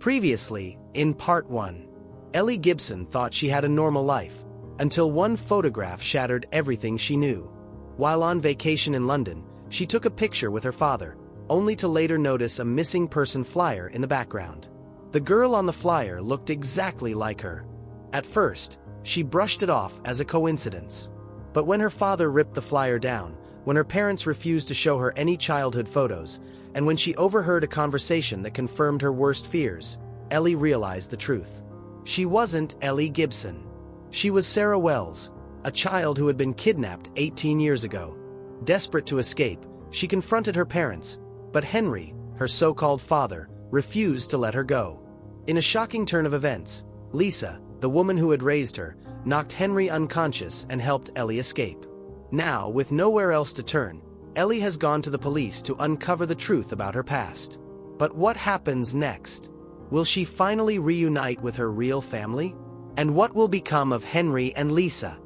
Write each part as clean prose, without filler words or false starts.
Previously, in Part 1, Ellie Gibson thought she had a normal life, until one photograph shattered everything she knew. While on vacation in London, she took a picture with her father, only to later notice a missing person flyer in the background. The girl on the flyer looked exactly like her. At first, she brushed it off as a coincidence. But when her father ripped the flyer down, when her parents refused to show her any childhood photos, and when she overheard a conversation that confirmed her worst fears, Ellie realized the truth. She wasn't Ellie Gibson. She was Sarah Wells, a child who had been kidnapped 18 years ago. Desperate to escape, she confronted her parents, but Henry, her so-called father, refused to let her go. In a shocking turn of events, Lisa, the woman who had raised her, knocked Henry unconscious and helped Ellie escape. Now, with nowhere else to turn, Ellie has gone to the police to uncover the truth about her past. But what happens next? Will she finally reunite with her real family? And what will become of Henry and Lisa?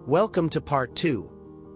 Welcome to Part 2,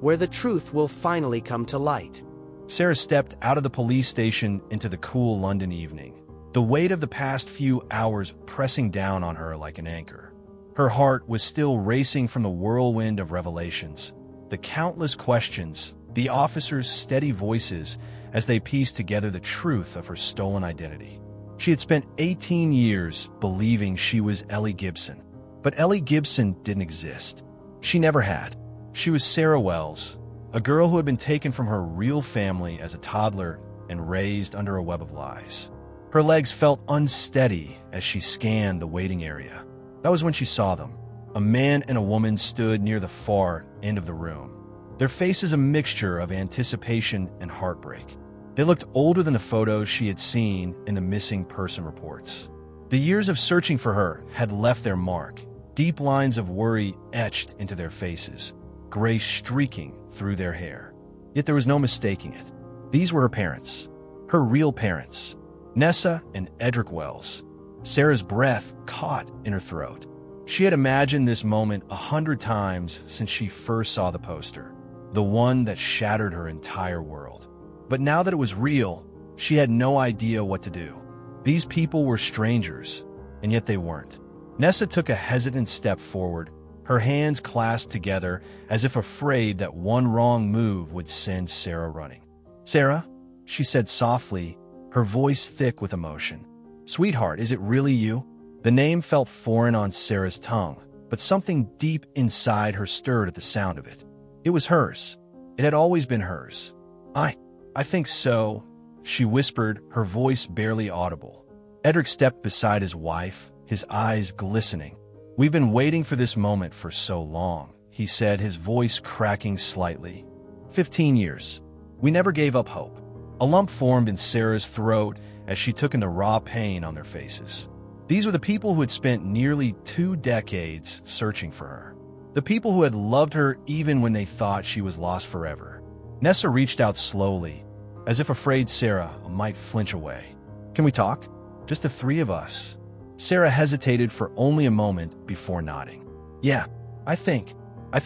where the truth will finally come to light. Sarah stepped out of the police station into the cool London evening, the weight of the past few hours pressing down on her like an anchor. Her heart was still racing from the whirlwind of revelations, the countless questions, the officers' steady voices as they pieced together the truth of her stolen identity. She had spent 18 years believing she was Ellie Gibson, but Ellie Gibson didn't exist. She never had. She was Sarah Wells, a girl who had been taken from her real family as a toddler and raised under a web of lies. Her legs felt unsteady as she scanned the waiting area. That was when she saw them. A man and a woman stood near the far end of the room, their faces a mixture of anticipation and heartbreak. They looked older than the photos she had seen in the missing person reports. The years of searching for her had left their mark, deep lines of worry etched into their faces, gray streaking through their hair. Yet there was no mistaking it. These were her parents, her real parents, Nessa and Edric Wells. Sarah's breath caught in her throat. She had imagined this moment 100 times since she first saw the poster, the one that shattered her entire world. But now that it was real, she had no idea what to do. These people were strangers, and yet they weren't. Nessa took a hesitant step forward, her hands clasped together as if afraid that one wrong move would send Sarah running. "Sarah," she said softly, her voice thick with emotion. "Sweetheart, is it really you?" The name felt foreign on Sarah's tongue, but something deep inside her stirred at the sound of it. It was hers. It had always been hers. I think so," she whispered, her voice barely audible. Edric stepped beside his wife, his eyes glistening. "We've been waiting for this moment for so long," he said, his voice cracking slightly. 15 years. We never gave up hope." A lump formed in Sarah's throat as she took in the raw pain on their faces. These were the people who had spent nearly 2 decades searching for her. The people who had loved her even when they thought she was lost forever. Nessa reached out slowly, as if afraid Sarah might flinch away. "Can we talk? Just the 3 of us." Sarah hesitated for only a moment before nodding. "Yeah, I think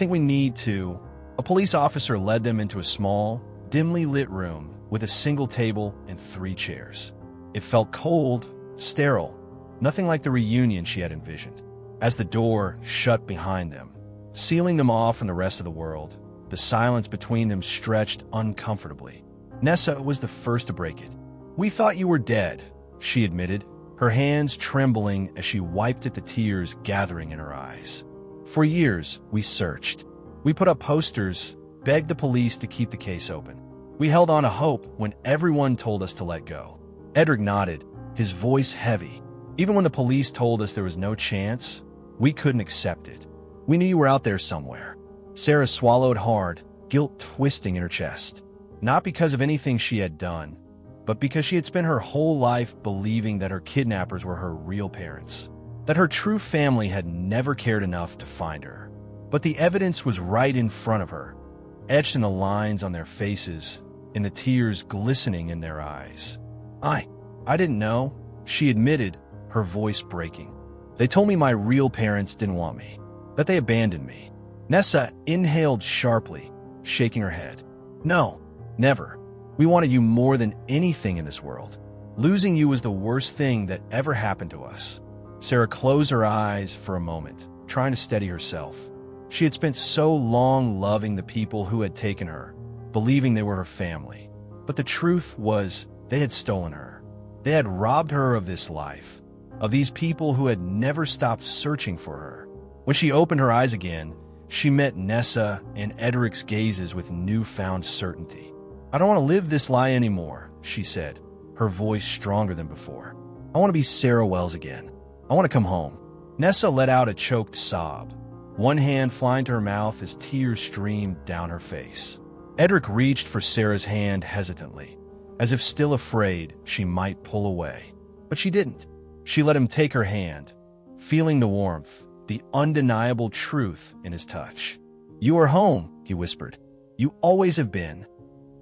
we need to." A police officer led them into a small, dimly lit room with a single table and 3 chairs. It felt cold, sterile, nothing like the reunion she had envisioned. As the door shut behind them, sealing them off from the rest of the world, the silence between them stretched uncomfortably. Nessa was the first to break it. "We thought you were dead," she admitted, her hands trembling as she wiped at the tears gathering in her eyes. "For years, we searched. We put up posters, begged the police to keep the case open. We held on to hope when everyone told us to let go." Edric nodded, his voice heavy. "Even when the police told us there was no chance, we couldn't accept it. We knew you were out there somewhere." Sarah swallowed hard, guilt twisting in her chest. Not because of anything she had done, but because she had spent her whole life believing that her kidnappers were her real parents, that her true family had never cared enough to find her. But the evidence was right in front of her, etched in the lines on their faces, in the tears glistening in their eyes. I didn't know," she admitted, her voice breaking. "They told me my real parents didn't want me, that they abandoned me." Nessa inhaled sharply, shaking her head. "No, never. We wanted you more than anything in this world. Losing you was the worst thing that ever happened to us. Sarah closed her eyes for a moment, trying to steady herself. She had spent so long loving the people who had taken her, believing they were her family. But the truth was, they had stolen her. They had robbed her of this life, of these people who had never stopped searching for her. When she opened her eyes again, she met Nessa and Edric's gazes with newfound certainty. "I don't want to live this lie anymore," she said, her voice stronger than before. "I want to be Sarah Wells again. I want to come home." Nessa let out a choked sob, one hand flying to her mouth as tears streamed down her face. Edric reached for Sarah's hand hesitantly, as if still afraid she might pull away. But she didn't. She let him take her hand, feeling the warmth, the undeniable truth in his touch. "You are home," he whispered. "You always have been."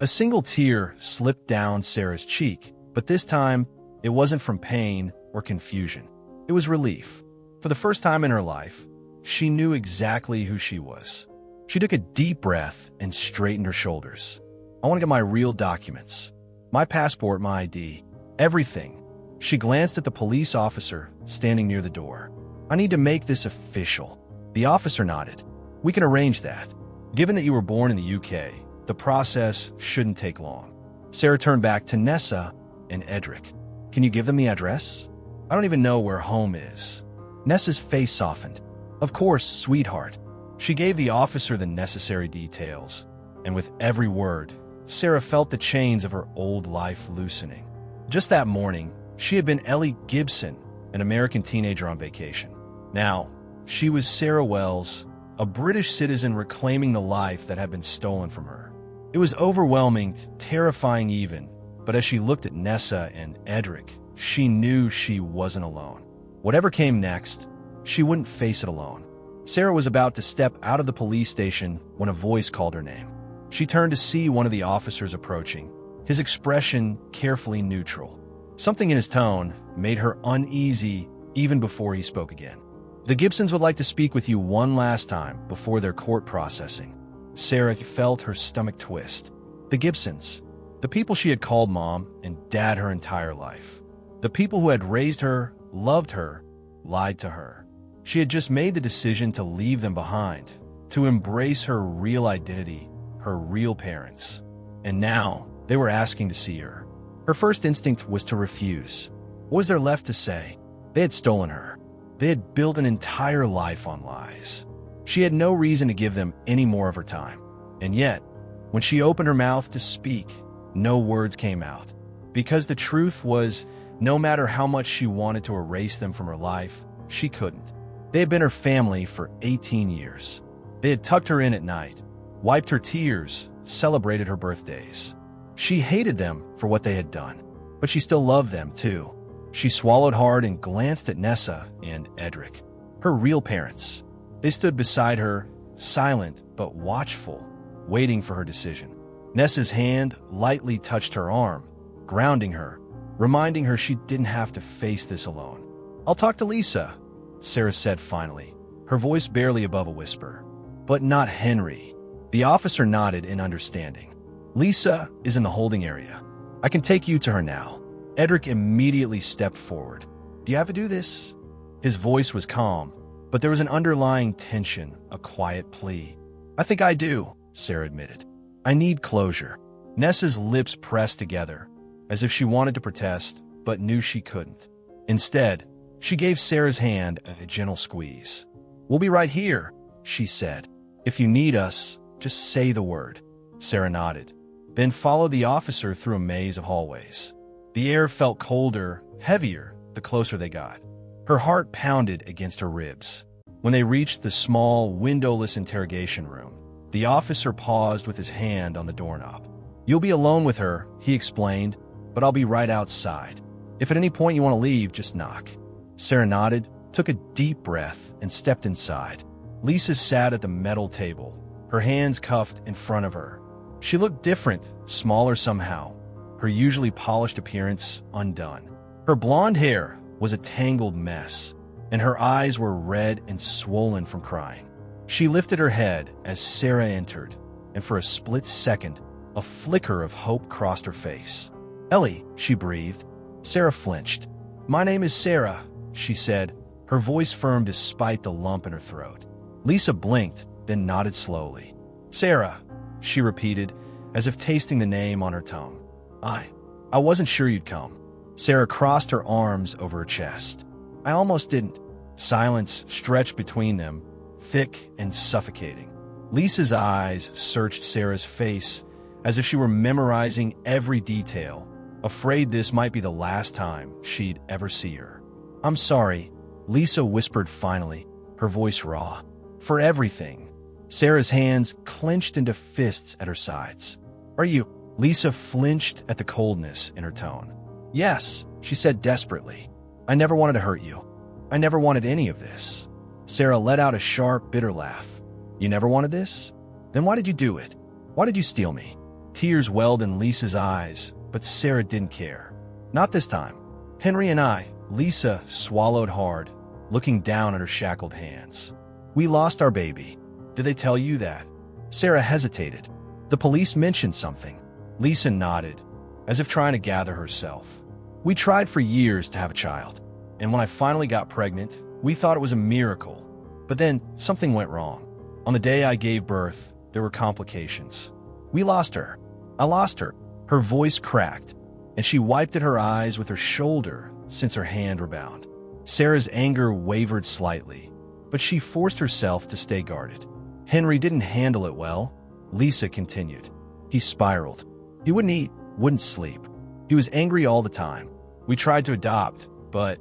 A single tear slipped down Sarah's cheek, but this time it wasn't from pain or confusion. It was relief. For the first time in her life, she knew exactly who she was. She took a deep breath and straightened her shoulders. "I want to get my real documents. My passport, my ID, everything." She glanced at the police officer standing near the door. "I need to make this official." The officer nodded. "We can arrange that. Given that you were born in the UK, the process shouldn't take long." Sarah turned back to Nessa and Edric. "Can you give them the address? I don't even know where home is." Nessa's face softened. "Of course, sweetheart." She gave the officer the necessary details, and with every word, Sarah felt the chains of her old life loosening. Just that morning, she had been Ellie Gibson, an American teenager on vacation. Now, she was Sarah Wells, a British citizen reclaiming the life that had been stolen from her. It was overwhelming, terrifying even, but as she looked at Nessa and Edric, she knew she wasn't alone. Whatever came next, she wouldn't face it alone. Sarah was about to step out of the police station when a voice called her name. She turned to see one of the officers approaching, his expression carefully neutral. Something in his tone made her uneasy even before he spoke again. "The Gibsons would like to speak with you one last time before their court processing." Sarah felt her stomach twist. The Gibsons, the people she had called mom and dad her entire life. The people who had raised her, loved her, lied to her. She had just made the decision to leave them behind, to embrace her real identity, her real parents. And now, they were asking to see her. Her first instinct was to refuse. What was there left to say? They had stolen her. They had built an entire life on lies. She had no reason to give them any more of her time. And yet, when she opened her mouth to speak, no words came out. Because the truth was, no matter how much she wanted to erase them from her life, she couldn't. They had been her family for 18 years. They had tucked her in at night, wiped her tears, celebrated her birthdays. She hated them for what they had done, but she still loved them too. She swallowed hard and glanced at Nessa and Edric, her real parents. They stood beside her, silent but watchful, waiting for her decision. Nessa's hand lightly touched her arm, grounding her, reminding her she didn't have to face this alone. "I'll talk to Lisa," Sarah said finally, her voice barely above a whisper. "But not Henry." The officer nodded in understanding. "Lisa is in the holding area. I can take you to her now." Edric immediately stepped forward. "Do you have to do this?" His voice was calm, but there was an underlying tension, a quiet plea. "I think I do," Sarah admitted. "I need closure." Nessa's lips pressed together, as if she wanted to protest, but knew she couldn't. Instead, she gave Sarah's hand a gentle squeeze. "We'll be right here," she said. "If you need us, just say the word." Sarah nodded, then followed the officer through a maze of hallways. The air felt colder, heavier, the closer they got. Her heart pounded against her ribs. When they reached the small, windowless interrogation room, the officer paused with his hand on the doorknob. "You'll be alone with her," he explained, "but I'll be right outside. If at any point you want to leave, just knock." Sarah nodded, took a deep breath, and stepped inside. Lisa sat at the metal table, her hands cuffed in front of her. She looked different, smaller somehow, her usually polished appearance undone. Her blonde hair was a tangled mess, and her eyes were red and swollen from crying. She lifted her head as Sarah entered, and for a split second, a flicker of hope crossed her face. "Ellie," she breathed. Sarah flinched. "My name is Sarah," she said, her voice firm despite the lump in her throat. Lisa blinked, then nodded slowly. "Sarah," she repeated, as if tasting the name on her tongue. I wasn't sure you'd come." Sarah crossed her arms over her chest. "I almost didn't." Silence stretched between them, thick and suffocating. Lisa's eyes searched Sarah's face as if she were memorizing every detail, afraid this might be the last time she'd ever see her. "I'm sorry," Lisa whispered finally, her voice raw. "For everything." Sarah's hands clenched into fists at her sides. "Are you—" Lisa flinched at the coldness in her tone. "Yes," she said desperately. "I never wanted to hurt you. I never wanted any of this." Sarah let out a sharp, bitter laugh. "You never wanted this? Then why did you do it? Why did you steal me?" Tears welled in Lisa's eyes, but Sarah didn't care. "Not this time. Henry and I," Lisa swallowed hard, looking down at her shackled hands. "We lost our baby." "Did they tell you that?" Sarah hesitated. "The police mentioned something." Lisa nodded, as if trying to gather herself. "We tried for years to have a child, and when I finally got pregnant, we thought it was a miracle. But then something went wrong. On the day I gave birth, there were complications. We lost her. I lost her." Her voice cracked, and she wiped at her eyes with her shoulder since her hand rebounded. Sarah's anger wavered slightly, but she forced herself to stay guarded. "Henry didn't handle it well," Lisa continued. "He spiraled. He wouldn't eat, wouldn't sleep. He was angry all the time. We tried to adopt, but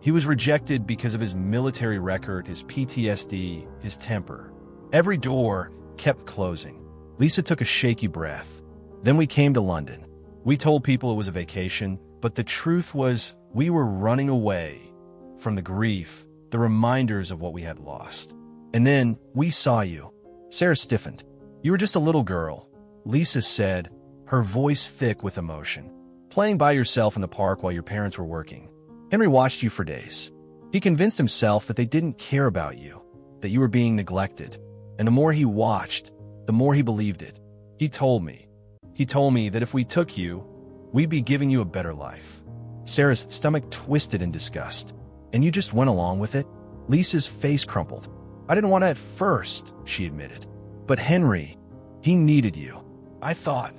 he was rejected because of his military record, his PTSD, his temper. Every door kept closing." Lisa took a shaky breath. "Then we came to London. We told people it was a vacation, but the truth was we were running away from the grief, the reminders of what we had lost. And then we saw you." Sarah stiffened. "You were just a little girl," Lisa said, her voice thick with emotion, "playing by yourself in the park while your parents were working. Henry watched you for days. He convinced himself that they didn't care about you, that you were being neglected. And the more he watched, the more he believed it. He told me that if we took you, we'd be giving you a better life." Sarah's stomach twisted in disgust. "And you just went along with it?" Lisa's face crumpled. "I didn't want to at first," she admitted. "But Henry, he needed you. I thought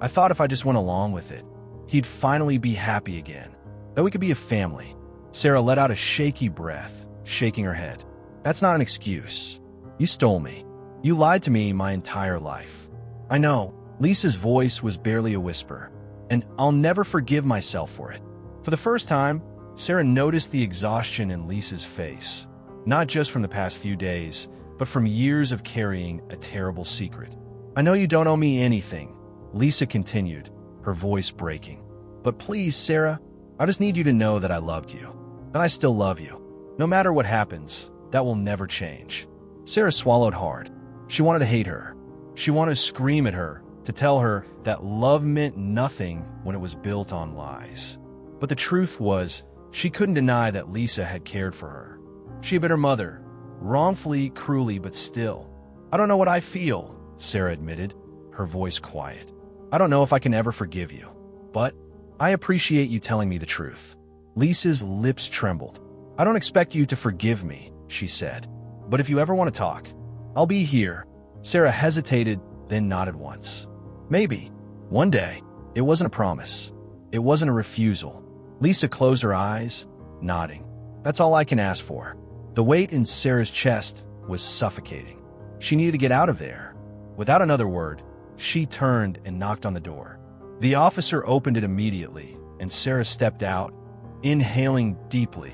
if I just went along with it, he'd finally be happy again, that we could be a family." Sarah let out a shaky breath, shaking her head. "That's not an excuse. You stole me. You lied to me my entire life." "I know." Lisa's voice was barely a whisper. "And I'll never forgive myself for it." For the first time, Sarah noticed the exhaustion in Lisa's face, not just from the past few days, but from years of carrying a terrible secret. "I know you don't owe me anything," Lisa continued, her voice breaking. "But please, Sarah, I just need you to know that I loved you, and I still love you. No matter what happens, that will never change." Sarah swallowed hard. She wanted to hate her. She wanted to scream at her, to tell her that love meant nothing when it was built on lies. But the truth was, she couldn't deny that Lisa had cared for her. She had been her mother, wrongfully, cruelly, but still. "I don't know what I feel," Sarah admitted, her voice quiet. "I don't know if I can ever forgive you, but I appreciate you telling me the truth." Lisa's lips trembled. "I don't expect you to forgive me," she said. "But if you ever want to talk, I'll be here." Sarah hesitated, then nodded once. "Maybe. One day." It wasn't a promise. It wasn't a refusal. Lisa closed her eyes, nodding. "That's all I can ask for." The weight in Sarah's chest was suffocating. She needed to get out of there. Without another word, she turned and knocked on the door. The officer opened it immediately, and Sarah stepped out, inhaling deeply,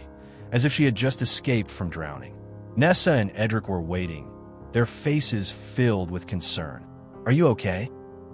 as if she had just escaped from drowning. Nessa and Edric were waiting, their faces filled with concern. "Are you okay?"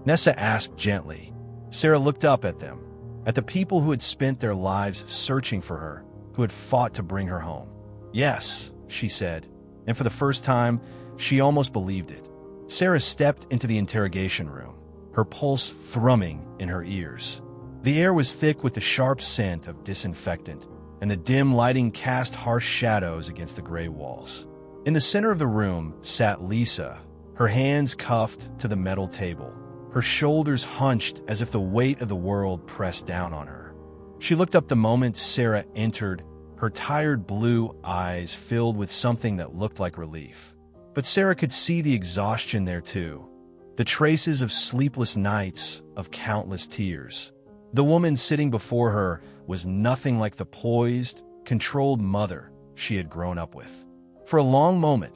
Nessa asked gently. Sarah looked up at them, at the people who had spent their lives searching for her, who had fought to bring her home. "Yes," she said, and for the first time, she almost believed it. Sarah stepped into the interrogation room, her pulse thrumming in her ears. The air was thick with the sharp scent of disinfectant, and the dim lighting cast harsh shadows against the gray walls. In the center of the room sat Lisa, her hands cuffed to the metal table, her shoulders hunched as if the weight of the world pressed down on her. She looked up the moment Sarah entered, her tired blue eyes filled with something that looked like relief. But Sarah could see the exhaustion there too, the traces of sleepless nights, of countless tears. The woman sitting before her was nothing like the poised, controlled mother she had grown up with. For a long moment,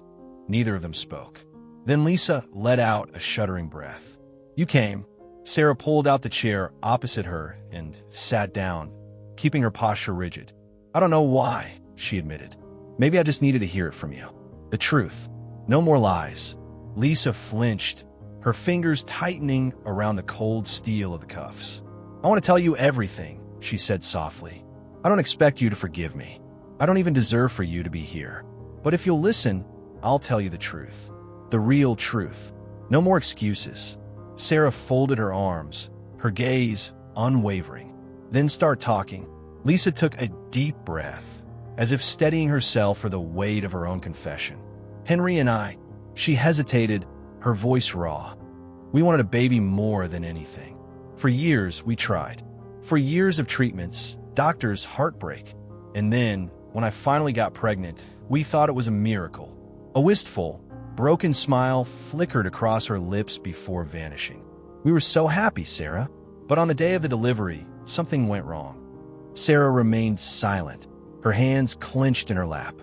neither of them spoke. Then Lisa let out a shuddering breath. "You came." Sarah pulled out the chair opposite her and sat down, keeping her posture rigid. "I don't know why," she admitted. "Maybe I just needed to hear it from you. The truth. No more lies." Lisa flinched, her fingers tightening around the cold steel of the cuffs. "I want to tell you everything," she said softly. "I don't expect you to forgive me. I don't even deserve for you to be here. But if you'll listen, I'll tell you the truth. The real truth. No more excuses." Sarah folded her arms, her gaze unwavering. "Then start talking." Lisa took a deep breath, as if steadying herself for the weight of her own confession. "Henry and I," she hesitated, her voice raw. "We wanted a baby more than anything. For years, we tried. For years of treatments, doctors' heartbreak. And then, when I finally got pregnant, we thought it was a miracle." A wistful, broken smile flickered across her lips before vanishing. "We were so happy, Sarah. But on the day of the delivery, something went wrong." Sarah remained silent, her hands clenched in her lap.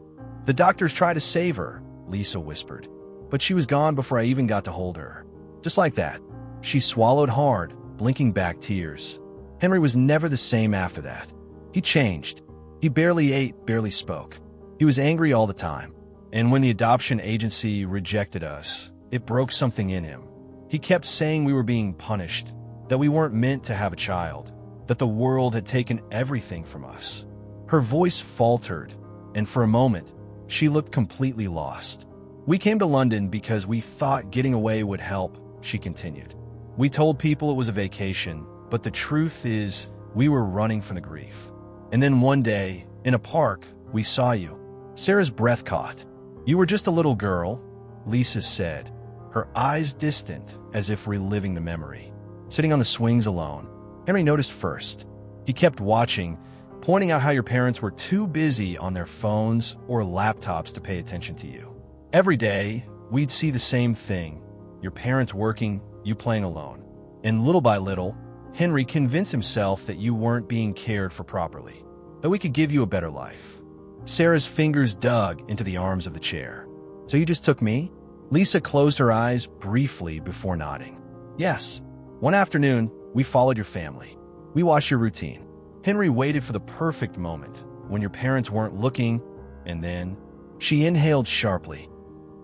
"The doctors tried to save her," Lisa whispered. "But she was gone before I even got to hold her." Just like that. She swallowed hard, blinking back tears. Henry was never the same after that. He changed. He barely ate, barely spoke. He was angry all the time. And when the adoption agency rejected us, it broke something in him. He kept saying we were being punished, that we weren't meant to have a child, that the world had taken everything from us. Her voice faltered, and for a moment, she looked completely lost. "We came to London because we thought getting away would help," she continued. "We told people it was a vacation, but the truth is we were running from the grief. And then one day, in a park, we saw you." Sarah's breath caught. "You were just a little girl," Lisa said, her eyes distant as if reliving the memory. "Sitting on the swings alone." Henry noticed first. He kept watching, pointing out how your parents were too busy on their phones or laptops to pay attention to you. Every day, we'd see the same thing. Your parents working, you playing alone. And little by little, Henry convinced himself that you weren't being cared for properly, that we could give you a better life. Sarah's fingers dug into the arms of the chair. "So you just took me?" Lisa closed her eyes briefly before nodding. "Yes. One afternoon, we followed your family. We watched your routine. Henry waited for the perfect moment, when your parents weren't looking, and then..." She inhaled sharply.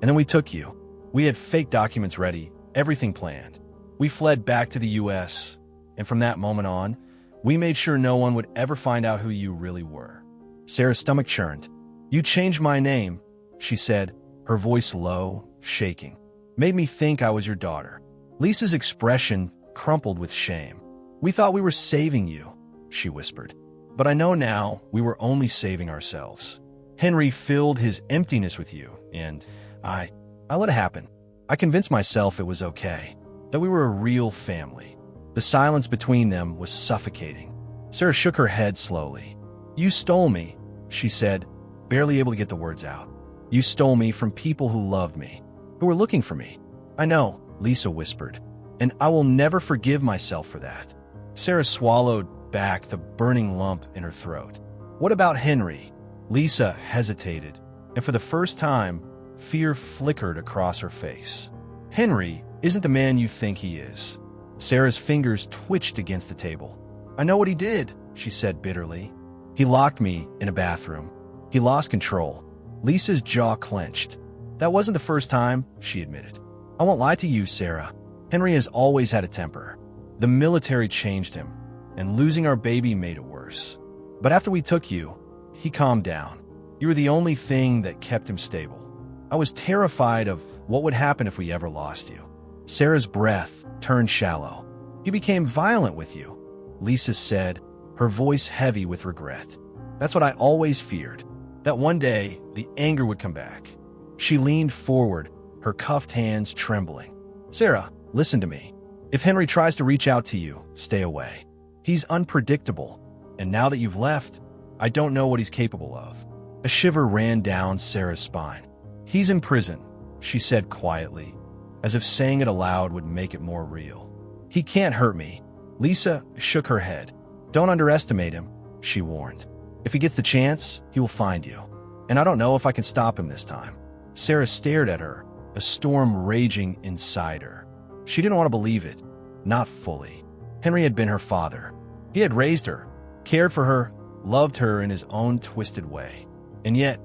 "And then we took you. We had fake documents ready, everything planned. We fled back to the US, and from that moment on, we made sure no one would ever find out who you really were." Sarah's stomach churned. "You changed my name," she said, her voice low, shaking. "Made me think I was your daughter." Lisa's expression crumpled with shame. "We thought we were saving you," she whispered. "But I know now we were only saving ourselves. Henry filled his emptiness with you, and I let it happen. I convinced myself it was okay, that we were a real family." The silence between them was suffocating. Sarah shook her head slowly. "You stole me," she said, barely able to get the words out. "You stole me from people who loved me, who were looking for me." "I know," Lisa whispered, "and I will never forgive myself for that." Sarah swallowed back the burning lump in her throat. "What about Henry?" Lisa hesitated, and for the first time, fear flickered across her face. "Henry isn't the man you think he is." Sarah's fingers twitched against the table. "I know what he did," she said bitterly. "He locked me in a bathroom. He lost control." Lisa's jaw clenched. "That wasn't the first time," she admitted. "I won't lie to you, Sarah. Henry has always had a temper. The military changed him, and losing our baby made it worse. But after we took you, he calmed down. You were the only thing that kept him stable. I was terrified of what would happen if we ever lost you." Sarah's breath turned shallow. "He became violent with you," Lisa said, her voice heavy with regret. "That's what I always feared, that one day the anger would come back." She leaned forward, her cuffed hands trembling. "Sarah, listen to me. If Henry tries to reach out to you, stay away. He's unpredictable. And now that you've left, I don't know what he's capable of. A shiver ran down Sarah's spine. He's in prison, she said quietly, as if saying it aloud would make it more real. He can't hurt me. Lisa shook her head. Don't underestimate him, she warned. If he gets the chance, he will find you. And I don't know if I can stop him this time. Sarah stared at her, a storm raging inside her. She didn't want to believe it. Not fully. Henry had been her father. He had raised her, cared for her, loved her in his own twisted way. And yet,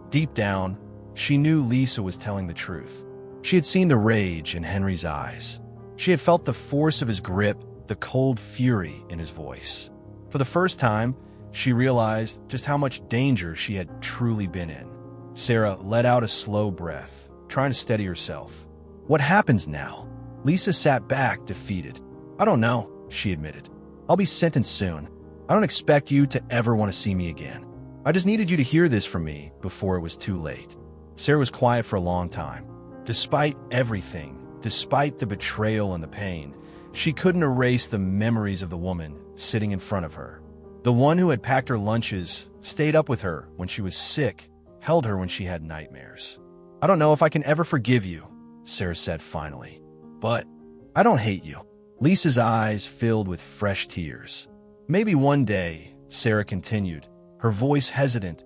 deep down, she knew Lisa was telling the truth. She had seen the rage in Henry's eyes. She had felt the force of his grip, the cold fury in his voice. For the first time, she realized just how much danger she had truly been in. Sarah let out a slow breath, trying to steady herself. What happens now? Lisa sat back, defeated. I don't know, she admitted. I'll be sentenced soon. I don't expect you to ever want to see me again. I just needed you to hear this from me before it was too late. Sarah was quiet for a long time. Despite everything, despite the betrayal and the pain, she couldn't erase the memories of the woman sitting in front of her. The one who had packed her lunches, stayed up with her when she was sick, held her when she had nightmares. I don't know if I can ever forgive you, Sarah said finally. But I don't hate you. Lisa's eyes filled with fresh tears. Maybe one day, Sarah continued, her voice hesitant,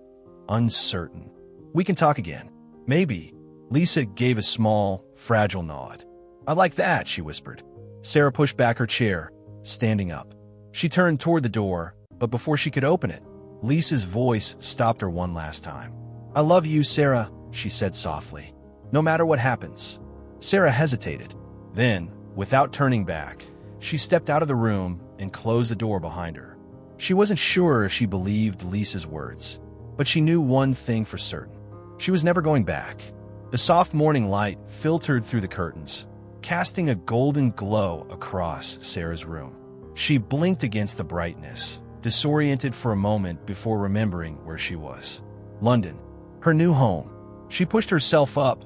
uncertain. We can talk again. Maybe. Lisa gave a small, fragile nod. I like that, she whispered. Sarah pushed back her chair, standing up. She turned toward the door, but before she could open it, Lisa's voice stopped her one last time. I love you, Sarah, she said softly. No matter what happens. Sarah hesitated. Then, without turning back, she stepped out of the room and closed the door behind her. She wasn't sure if she believed Lisa's words, but she knew one thing for certain. She was never going back. The soft morning light filtered through the curtains, casting a golden glow across Sarah's room. She blinked against the brightness, disoriented for a moment before remembering where she was. London, her new home. She pushed herself up,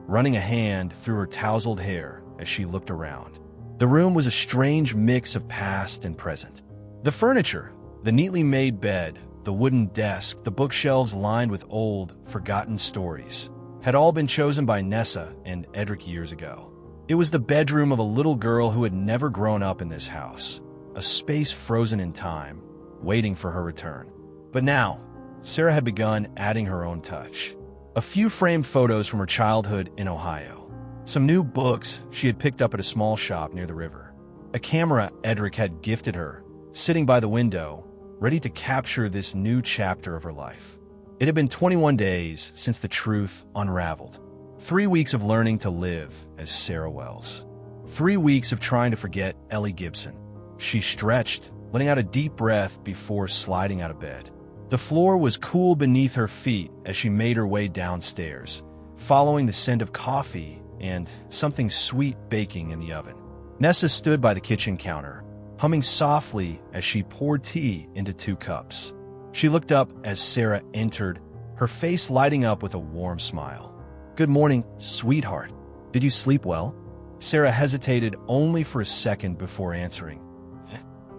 running a hand through her tousled hair as she looked around. The room was a strange mix of past and present. The furniture, the neatly made bed, the wooden desk, the bookshelves lined with old, forgotten stories, had all been chosen by Nessa and Edric years ago. It was the bedroom of a little girl who had never grown up in this house, a space frozen in time, waiting for her return. But now, Sarah had begun adding her own touch. A few framed photos from her childhood in Ohio. Some new books she had picked up at a small shop near the river. A camera Edric had gifted her, sitting by the window, ready to capture this new chapter of her life. It had been 21 days since the truth unraveled. 3 weeks of learning to live as Sarah Wells. 3 weeks of trying to forget Ellie Gibson. She stretched, letting out a deep breath before sliding out of bed. The floor was cool beneath her feet as she made her way downstairs, following the scent of coffee and something sweet baking in the oven. Nessa stood by the kitchen counter, humming softly as she poured tea into 2 cups. She looked up as Sarah entered, her face lighting up with a warm smile. Good morning, sweetheart. Did you sleep well? Sarah hesitated only for a second before answering.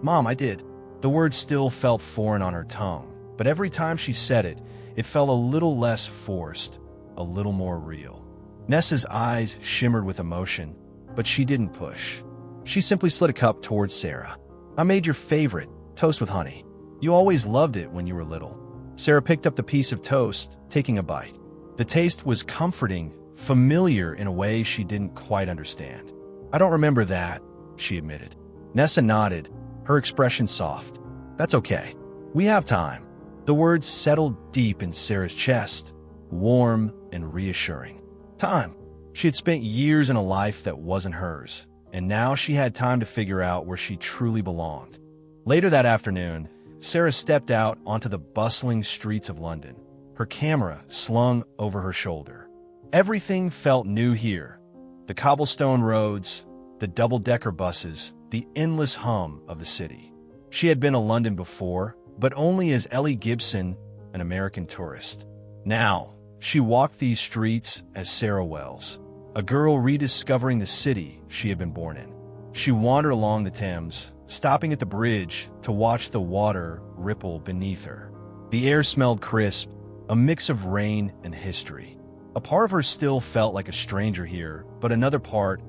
Mom, I did. The words still felt foreign on her tongue, but every time she said it, it felt a little less forced, a little more real. Nessa's eyes shimmered with emotion, but she didn't push. She simply slid a cup towards Sarah. I made your favorite, toast with honey. You always loved it when you were little. Sarah picked up the piece of toast, taking a bite. The taste was comforting, familiar in a way she didn't quite understand. I don't remember that, she admitted. Nessa nodded, her expression soft. That's okay. We have time. The words settled deep in Sarah's chest, warm and reassuring. Time. She had spent years in a life that wasn't hers, and now she had time to figure out where she truly belonged. Later that afternoon, Sarah stepped out onto the bustling streets of London, her camera slung over her shoulder. Everything felt new here. The cobblestone roads, the double-decker buses, the endless hum of the city. She had been to London before, but only as Ellie Gibson, an American tourist. Now, she walked these streets as Sarah Wells, a girl rediscovering the city she had been born in. She wandered along the Thames, stopping at the bridge to watch the water ripple beneath her. The air smelled crisp, a mix of rain and history. A part of her still felt like a stranger here, but another part,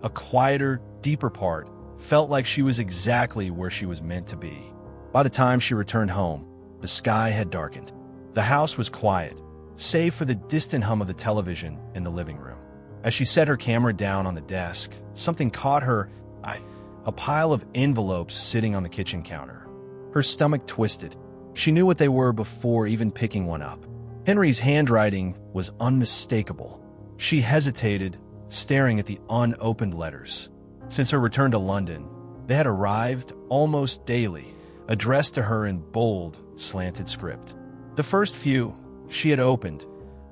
a quieter, deeper part, felt like she was exactly where she was meant to be. By the time she returned home, the sky had darkened. The house was quiet, save for the distant hum of the television in the living room. As she set her camera down on the desk, something caught her eye, a pile of envelopes sitting on the kitchen counter. Her stomach twisted. She knew what they were before even picking one up. Henry's handwriting was unmistakable. She hesitated, staring at the unopened letters. Since her return to London, they had arrived almost daily, addressed to her in bold, slanted script. The first few she had opened,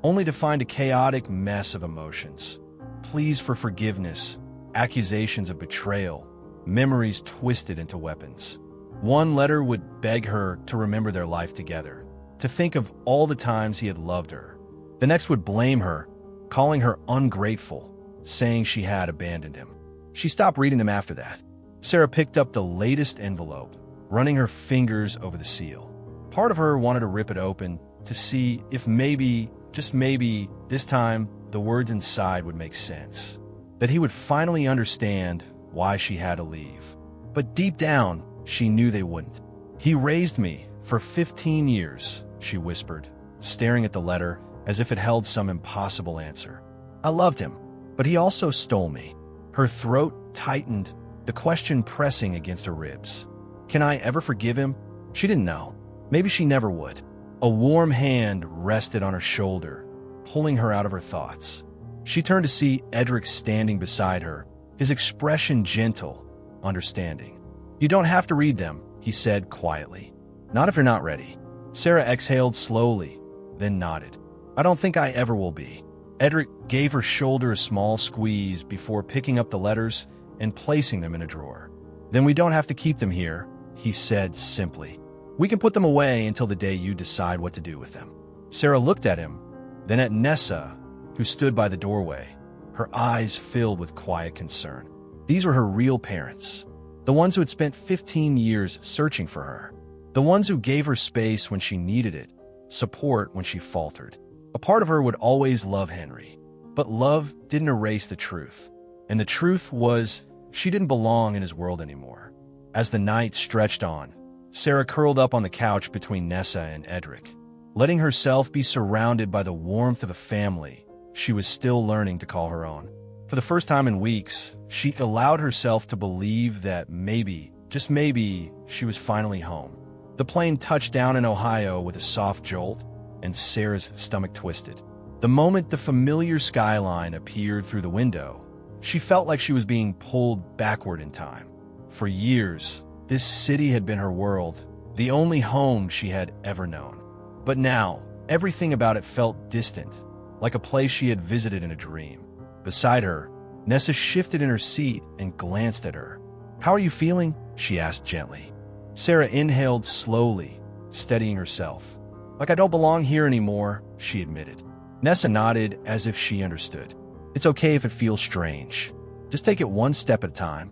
only to find a chaotic mess of emotions. Pleas for forgiveness, accusations of betrayal, memories twisted into weapons. One letter would beg her to remember their life together, to think of all the times he had loved her. The next would blame her, calling her ungrateful, saying she had abandoned him. She stopped reading them after that. Sarah picked up the latest envelope, running her fingers over the seal. Part of her wanted to rip it open to see if maybe, just maybe, this time the words inside would make sense. That he would finally understand why she had to leave. But deep down, she knew they wouldn't. "He raised me for 15 years, she whispered, staring at the letter as if it held some impossible answer. "I loved him, but he also stole me." Her throat tightened, the question pressing against her ribs. Can I ever forgive him? She didn't know. Maybe she never would. A warm hand rested on her shoulder, pulling her out of her thoughts. She turned to see Edric standing beside her, his expression gentle, understanding. "You don't have to read them," he said quietly. "Not if you're not ready." Sarah exhaled slowly, then nodded. "I don't think I ever will be." Edric gave her shoulder a small squeeze before picking up the letters and placing them in a drawer. "Then we don't have to keep them here," he said simply. "We can put them away until the day you decide what to do with them." Sarah looked at him, then at Nessa, who stood by the doorway, her eyes filled with quiet concern. These were her real parents, the ones who had spent 15 years searching for her, the ones who gave her space when she needed it, support when she faltered. A part of her would always love Henry, but love didn't erase the truth. And the truth was, she didn't belong in his world anymore. As the night stretched on, Sarah curled up on the couch between Nessa and Edric, letting herself be surrounded by the warmth of a family she was still learning to call her own. For the first time in weeks, she allowed herself to believe that maybe, just maybe, she was finally home. The plane touched down in Ohio with a soft jolt, and Sarah's stomach twisted. The moment the familiar skyline appeared through the window, she felt like she was being pulled backward in time. For years, this city had been her world, the only home she had ever known. But now, everything about it felt distant, like a place she had visited in a dream. Beside her, Nessa shifted in her seat and glanced at her. "How are you feeling?" she asked gently. Sarah inhaled slowly, steadying herself. "Like I don't belong here anymore," she admitted. Nessa nodded as if she understood. "It's okay if it feels strange. Just take it one step at a time.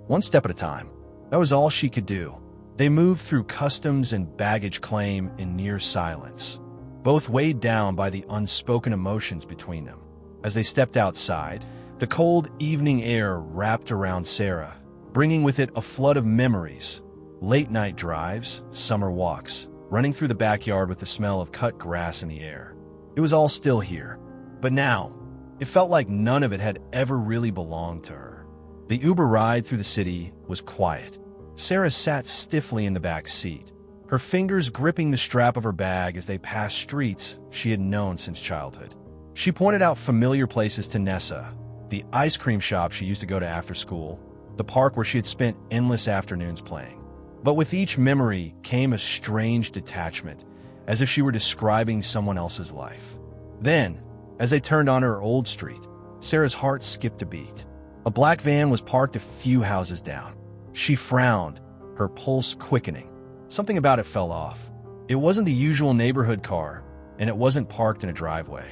One step at a time." That was all she could do. They moved through customs and baggage claim in near silence, both weighed down by the unspoken emotions between them. As they stepped outside, the cold evening air wrapped around Sarah, bringing with it a flood of memories. Late-night drives, summer walks, running through the backyard with the smell of cut grass in the air. It was all still here. But now, it felt like none of it had ever really belonged to her. The Uber ride through the city was quiet. Sarah sat stiffly in the back seat, her fingers gripping the strap of her bag as they passed streets she had known since childhood. She pointed out familiar places to Nessa, the ice cream shop she used to go to after school, the park where she had spent endless afternoons playing. But with each memory came a strange detachment, as if she were describing someone else's life. Then, as they turned onto her old street, Sarah's heart skipped a beat. A black van was parked a few houses down. She frowned, her pulse quickening. Something about it fell off. It wasn't the usual neighborhood car, and it wasn't parked in a driveway.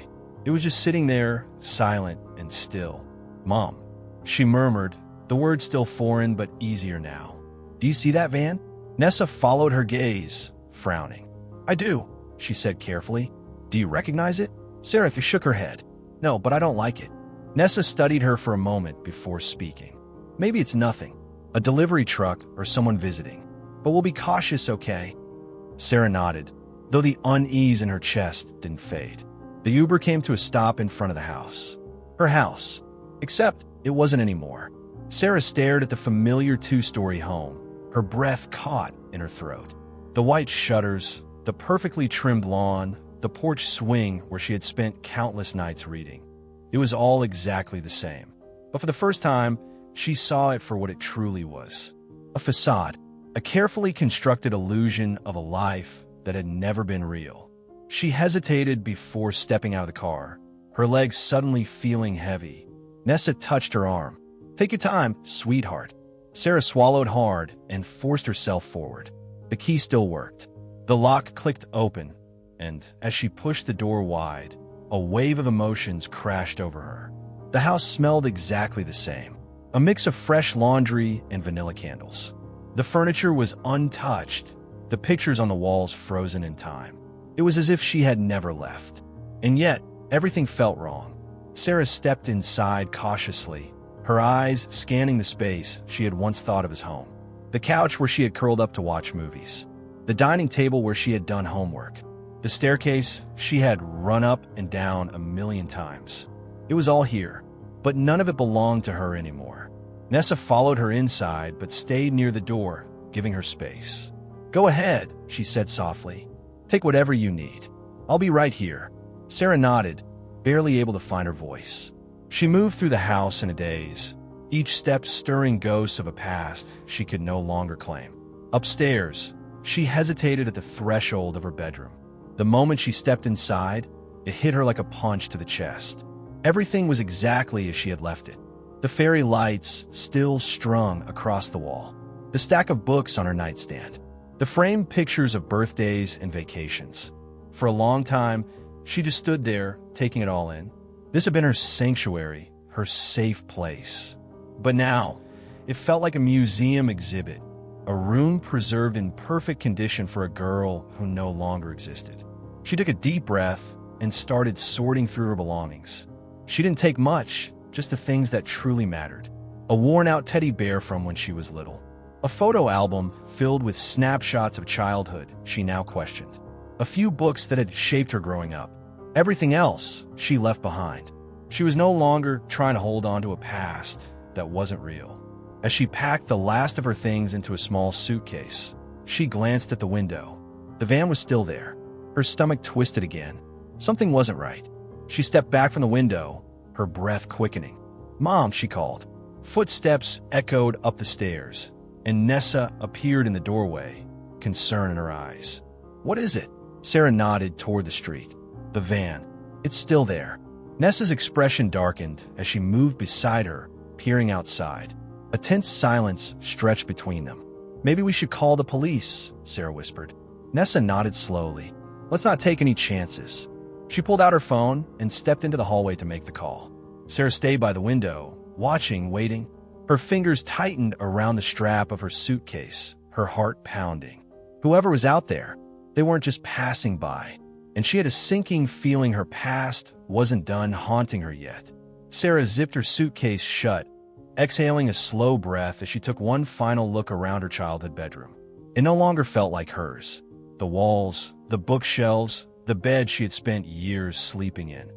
It was just sitting there, silent and still. "Mom," she murmured, the word still foreign but easier now. Do you see that van? Nessa followed her gaze, frowning. I do, she said carefully. Do you recognize it? Sarah shook her head. No, but I don't like it. Nessa studied her for a moment before speaking. Maybe it's nothing. A delivery truck or someone visiting. But we'll be cautious, okay? Sarah nodded, though the unease in her chest didn't fade. The Uber came to a stop in front of the house. Her house. Except it wasn't anymore. Sarah stared at the familiar two-story home, her breath caught in her throat. The white shutters, the perfectly trimmed lawn, the porch swing where she had spent countless nights reading. It was all exactly the same. But for the first time, she saw it for what it truly was. A facade, a carefully constructed illusion of a life that had never been real. She hesitated before stepping out of the car, her legs suddenly feeling heavy. Nessa touched her arm. Take your time, sweetheart. Sarah swallowed hard and forced herself forward. The key still worked. The lock clicked open, and as she pushed the door wide, a wave of emotions crashed over her. The house smelled exactly the same, a mix of fresh laundry and vanilla candles. The furniture was untouched, the pictures on the walls frozen in time. It was as if she had never left. And yet, everything felt wrong. Sarah stepped inside cautiously, her eyes scanning the space she had once thought of as home. The couch where she had curled up to watch movies. The dining table where she had done homework. The staircase she had run up and down 1,000,000 times. It was all here, but none of it belonged to her anymore. Nessa followed her inside but stayed near the door, giving her space. Go ahead, she said softly. Take whatever you need. I'll be right here. Sarah nodded, barely able to find her voice. She moved through the house in a daze, each step stirring ghosts of a past she could no longer claim. Upstairs, she hesitated at the threshold of her bedroom. The moment she stepped inside, it hit her like a punch to the chest. Everything was exactly as she had left it. The fairy lights still strung across the wall. The stack of books on her nightstand. The framed pictures of birthdays and vacations. For a long time, she just stood there, taking it all in. This had been her sanctuary, her safe place. But now, it felt like a museum exhibit, a room preserved in perfect condition for a girl who no longer existed. She took a deep breath and started sorting through her belongings. She didn't take much, just the things that truly mattered. A worn-out teddy bear from when she was little. A photo album filled with snapshots of childhood she now questioned. A few books that had shaped her growing up. Everything else she left behind. She was no longer trying to hold on to a past that wasn't real. As she packed the last of her things into a small suitcase, she glanced at the window. The van was still there. Her stomach twisted again. Something wasn't right. She stepped back from the window, her breath quickening. Mom, she called. Footsteps echoed up the stairs, and Nessa appeared in the doorway, concern in her eyes. What is it? Sarah nodded toward the street. The van. It's still there. Nessa's expression darkened as she moved beside her, peering outside. A tense silence stretched between them. Maybe we should call the police, Sarah whispered. Nessa nodded slowly. Let's not take any chances. She pulled out her phone and stepped into the hallway to make the call. Sarah stayed by the window, watching, waiting. Her fingers tightened around the strap of her suitcase, her heart pounding. Whoever was out there, they weren't just passing by, and she had a sinking feeling her past wasn't done haunting her yet. Sarah zipped her suitcase shut, exhaling a slow breath as she took one final look around her childhood bedroom. It no longer felt like hers. The walls, the bookshelves, the bed she had spent years sleeping in.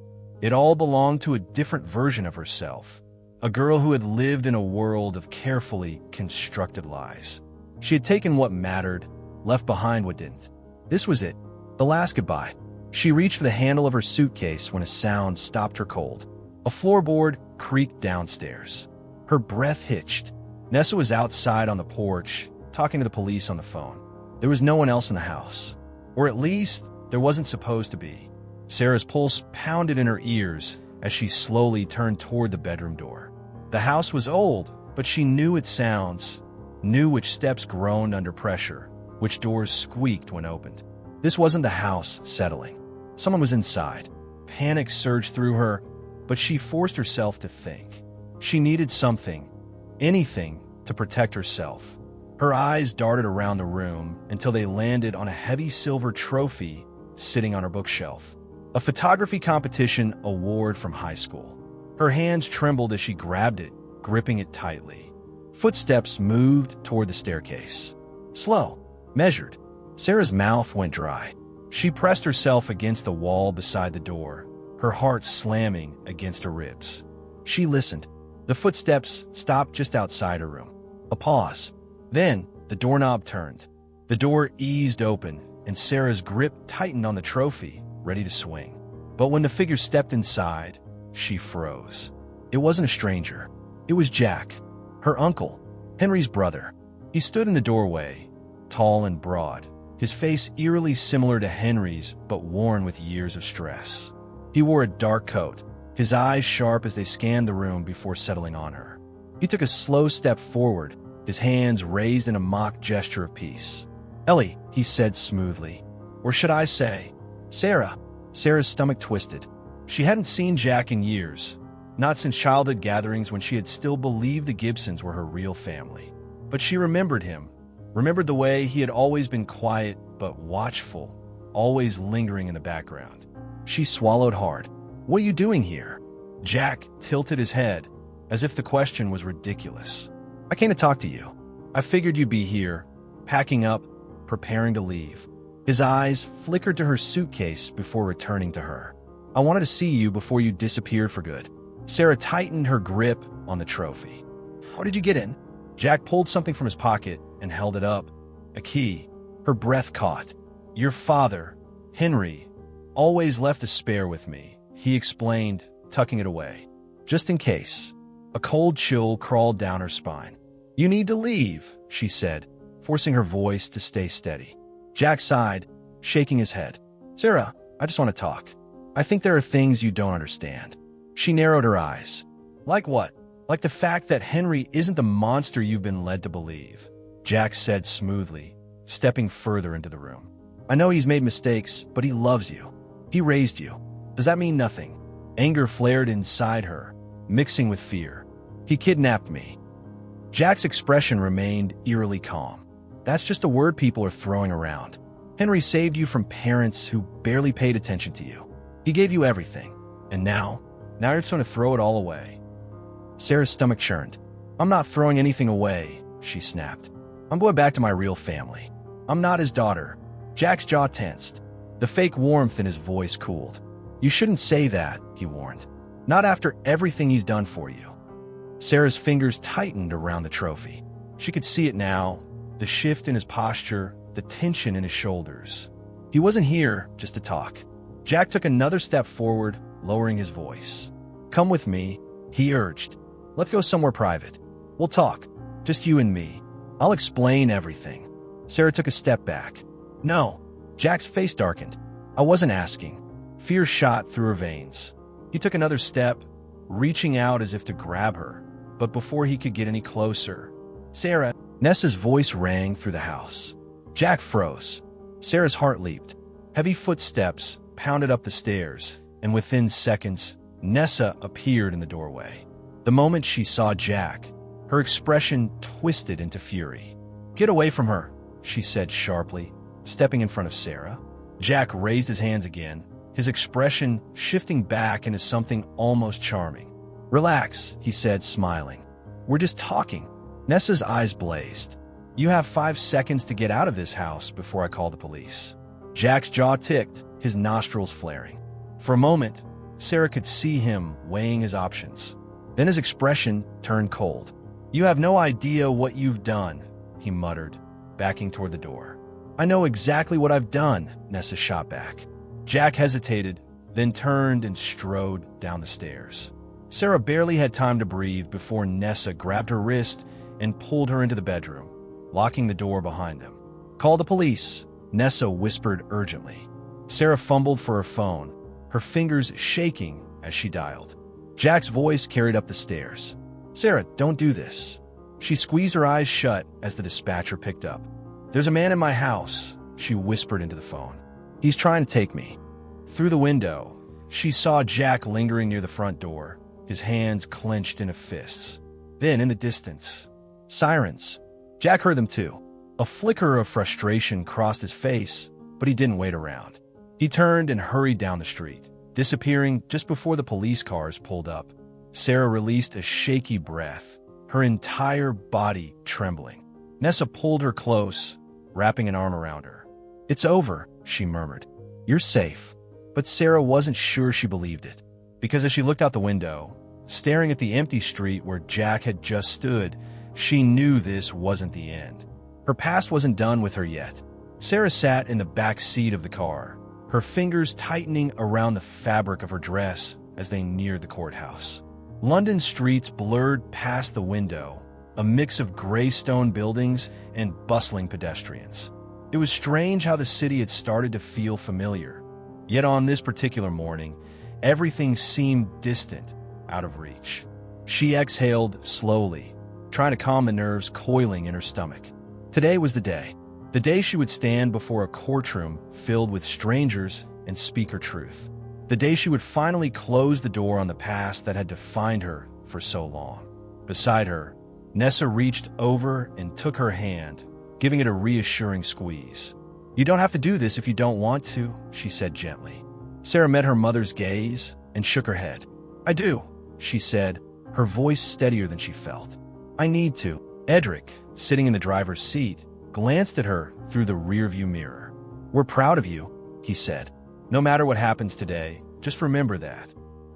It all belonged to a different version of herself, a girl who had lived in a world of carefully constructed lies. She had taken what mattered, left behind what didn't. This was it, the last goodbye. She reached for the handle of her suitcase when a sound stopped her cold. A floorboard creaked downstairs. Her breath hitched. Nessa was outside on the porch, talking to the police on the phone. There was no one else in the house. Or at least, there wasn't supposed to be. Sarah's pulse pounded in her ears as she slowly turned toward the bedroom door. The house was old, but she knew its sounds, knew which steps groaned under pressure, which doors squeaked when opened. This wasn't the house settling. Someone was inside. Panic surged through her, but she forced herself to think. She needed something, anything, to protect herself. Her eyes darted around the room until they landed on a heavy silver trophy sitting on her bookshelf. A photography competition award from high school. Her hands trembled as she grabbed it, gripping it tightly. Footsteps moved toward the staircase. Slow, measured. Sarah's mouth went dry. She pressed herself against the wall beside the door, her heart slamming against her ribs. She listened. The footsteps stopped just outside her room. A pause. Then, the doorknob turned. The door eased open, and Sarah's grip tightened on the trophy, ready to swing. But when the figure stepped inside, she froze. It wasn't a stranger. It was Jack, her uncle, Henry's brother. He stood in the doorway, tall and broad, his face eerily similar to Henry's but worn with years of stress. He wore a dark coat, his eyes sharp as they scanned the room before settling on her. He took a slow step forward, his hands raised in a mock gesture of peace. "Ellie," he said smoothly. "Or should I say, Sarah?" Sarah's stomach twisted. She hadn't seen Jack in years, not since childhood gatherings when she had still believed the Gibsons were her real family. But she remembered him, remembered the way he had always been quiet but watchful, always lingering in the background. She swallowed hard. "What are you doing here?" Jack tilted his head, as if the question was ridiculous. "I came to talk to you. I figured you'd be here, packing up, preparing to leave." His eyes flickered to her suitcase before returning to her. "I wanted to see you before you disappeared for good." Sarah tightened her grip on the trophy. "How did you get in?" Jack pulled something from his pocket and held it up. A key. Her breath caught. "Your father, Henry, always left a spare with me," he explained, tucking it away. "Just in case." A cold chill crawled down her spine. "You need to leave," she said, forcing her voice to stay steady. Jack sighed, shaking his head. "Sarah, I just want to talk. I think there are things you don't understand." She narrowed her eyes. "Like what?" "Like the fact that Henry isn't the monster you've been led to believe," Jack said smoothly, stepping further into the room. "I know he's made mistakes, but he loves you. He raised you. Does that mean nothing?" Anger flared inside her, mixing with fear. "He kidnapped me." Jack's expression remained eerily calm. "That's just a word people are throwing around. Henry saved you from parents who barely paid attention to you. He gave you everything. And now you're just going to throw it all away." Sarah's stomach churned. "I'm not throwing anything away," she snapped. "I'm going back to my real family. I'm not his daughter." Jack's jaw tensed. The fake warmth in his voice cooled. "You shouldn't say that," he warned. "Not after everything he's done for you." Sarah's fingers tightened around the trophy. She could see it now, the shift in his posture, the tension in his shoulders. He wasn't here just to talk. Jack took another step forward, lowering his voice. "Come with me," he urged. "Let's go somewhere private. We'll talk. Just you and me. I'll explain everything." Sarah took a step back. "No." Jack's face darkened. "I wasn't asking." Fear shot through her veins. He took another step, reaching out as if to grab her. But before he could get any closer, "Sarah," Nessa's voice rang through the house. Jack froze. Sarah's heart leaped. Heavy footsteps pounded up the stairs, and within seconds, Nessa appeared in the doorway. The moment she saw Jack, her expression twisted into fury. "Get away from her," she said sharply, stepping in front of Sarah. Jack raised his hands again, his expression shifting back into something almost charming. "Relax," he said, smiling. "We're just talking." Nessa's eyes blazed. "You have 5 seconds to get out of this house before I call the police." Jack's jaw ticked, his nostrils flaring. For a moment, Sarah could see him weighing his options. Then his expression turned cold. "You have no idea what you've done," he muttered, backing toward the door. "I know exactly what I've done," Nessa shot back. Jack hesitated, then turned and strode down the stairs. Sarah barely had time to breathe before Nessa grabbed her wrist and pulled her into the bedroom, locking the door behind them. "Call the police," Nessa whispered urgently. Sarah fumbled for her phone, her fingers shaking as she dialed. Jack's voice carried up the stairs. "Sarah, don't do this." She squeezed her eyes shut as the dispatcher picked up. "There's a man in my house," she whispered into the phone. "He's trying to take me." Through the window, she saw Jack lingering near the front door, his hands clenched into fists. Then, in the distance, sirens. Jack heard them too. A flicker of frustration crossed his face, but he didn't wait around. He turned and hurried down the street, disappearing just before the police cars pulled up. Sarah released a shaky breath, her entire body trembling. Nessa pulled her close, wrapping an arm around her. "It's over," she murmured. "You're safe." But Sarah wasn't sure she believed it, because as she looked out the window, staring at the empty street where Jack had just stood, she knew this wasn't the end. Her past wasn't done with her yet. Sarah sat in the back seat of the car, her fingers tightening around the fabric of her dress as they neared the courthouse. London streets blurred past the window, a mix of gray stone buildings and bustling pedestrians. It was strange how the city had started to feel familiar. Yet on this particular morning, everything seemed distant, out of reach. She exhaled slowly, trying to calm the nerves coiling in her stomach. Today was the day she would stand before a courtroom filled with strangers and speak her truth. The day she would finally close the door on the past that had defined her for so long. Beside her, Nessa reached over and took her hand, giving it a reassuring squeeze. "You don't have to do this if you don't want to," she said gently. Sarah met her mother's gaze and shook her head. "I do," she said, her voice steadier than she felt. "I need to." Edric, sitting in the driver's seat, glanced at her through the rearview mirror. "We're proud of you," he said. "No matter what happens today, just remember that."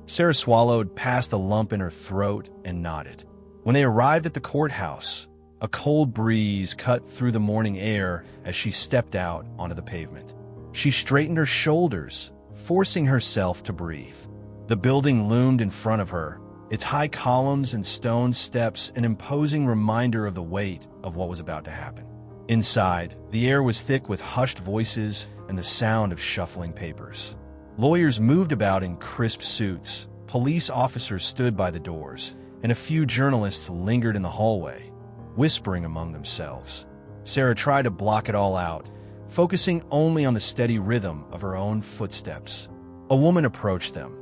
Sarah swallowed past the lump in her throat and nodded. When they arrived at the courthouse, a cold breeze cut through the morning air as she stepped out onto the pavement. She straightened her shoulders, forcing herself to breathe. The building loomed in front of her, its high columns and stone steps an imposing reminder of the weight of what was about to happen. Inside, the air was thick with hushed voices and the sound of shuffling papers. Lawyers moved about in crisp suits, police officers stood by the doors, and a few journalists lingered in the hallway, whispering among themselves. Sarah tried to block it all out, focusing only on the steady rhythm of her own footsteps. A woman approached them,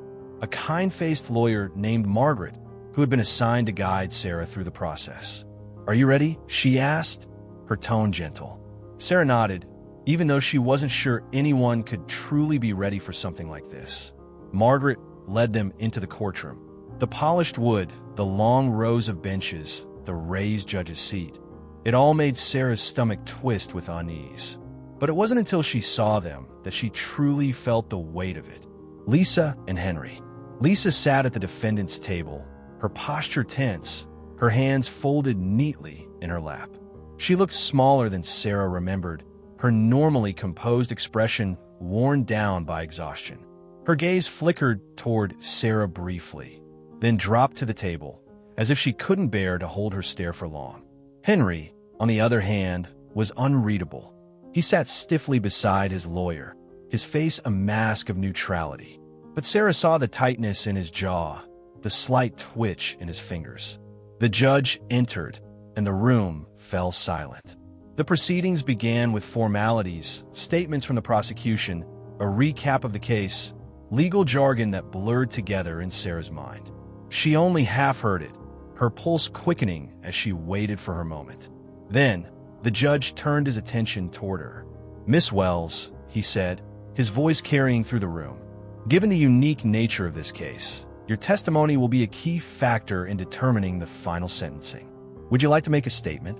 a kind-faced lawyer named Margaret, who had been assigned to guide Sarah through the process. "Are you ready?" she asked, her tone gentle. Sarah nodded, even though she wasn't sure anyone could truly be ready for something like this. Margaret led them into the courtroom. The polished wood, the long rows of benches, the raised judge's seat. It all made Sarah's stomach twist with unease. But it wasn't until she saw them that she truly felt the weight of it. Lisa and Henry. Lisa sat at the defendant's table, her posture tense, her hands folded neatly in her lap. She looked smaller than Sarah remembered, her normally composed expression worn down by exhaustion. Her gaze flickered toward Sarah briefly, then dropped to the table, as if she couldn't bear to hold her stare for long. Henry, on the other hand, was unreadable. He sat stiffly beside his lawyer, his face a mask of neutrality. But Sarah saw the tightness in his jaw, the slight twitch in his fingers. The judge entered, and the room fell silent. The proceedings began with formalities, statements from the prosecution, a recap of the case, legal jargon that blurred together in Sarah's mind. She only half heard it, her pulse quickening as she waited for her moment. Then, the judge turned his attention toward her. "Miss Wells," he said, his voice carrying through the room, "given the unique nature of this case, your testimony will be a key factor in determining the final sentencing. Would you like to make a statement?"